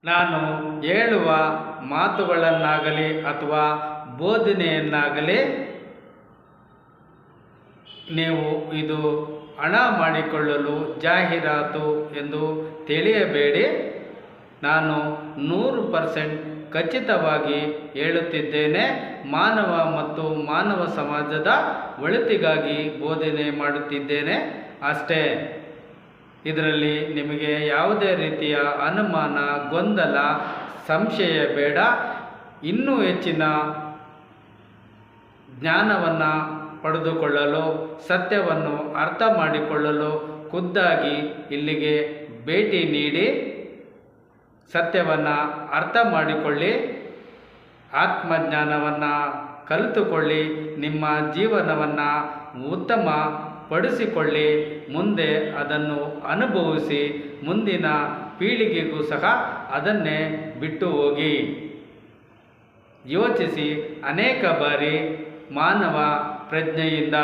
ನಾನು ಹೇಳುವ ಮಾತುಗಳನ್ನಾಗಲಿ ಅಥವಾ ಬೋಧನೆಯನ್ನಾಗಲಿ ನೀವು ಇದು ಹಣ ಮಾಡಿಕೊಳ್ಳಲು ಜಾಹೀರಾತು ಎಂದು ತಿಳಿಯಬೇಡಿ. ನಾನು 100% ಖಚಿತವಾಗಿ ಹೇಳುತ್ತಿದ್ದೇನೆ. ಮಾನವ ಮತ್ತು ಮಾನವ ಸಮಾಜದ ಒಳಿತಿಗಾಗಿ ಬೋಧನೆ ಮಾಡುತ್ತಿದ್ದೇನೆ ಅಷ್ಟೇ. ಇದರಲ್ಲಿ ನಿಮಗೆ ಯಾವುದೇ ರೀತಿಯ ಅನುಮಾನ, ಗೊಂದಲ, ಸಂಶಯ ಬೇಡ. ಇನ್ನೂ ಹೆಚ್ಚಿನ ಜ್ಞಾನವನ್ನು ಪಡೆದುಕೊಳ್ಳಲು, ಸತ್ಯವನ್ನು ಅರ್ಥ ಮಾಡಿಕೊಳ್ಳಲು ಖುದ್ದಾಗಿ ಇಲ್ಲಿಗೆ ಭೇಟಿ ನೀಡಿ ಸತ್ಯವನ್ನು ಅರ್ಥ ಮಾಡಿಕೊಳ್ಳಿ, ಆತ್ಮಜ್ಞಾನವನ್ನು ಕಲಿತುಕೊಳ್ಳಿ, ನಿಮ್ಮ ಜೀವನವನ್ನು ಉತ್ತಮ ಪಡಿಸಿಕೊಳ್ಳಿ, ಮುಂದೆ ಅದನ್ನು ಅನುಭವಿಸಿ ಮುಂದಿನ ಪೀಳಿಗೆಗೂ ಸಹ ಅದನ್ನೇ ಬಿಟ್ಟು ಹೋಗಿ. ಯೋಚಿಸಿ ಅನೇಕ ಬಾರಿ ಮಾನವ ಪ್ರಜ್ಞೆಯಿಂದ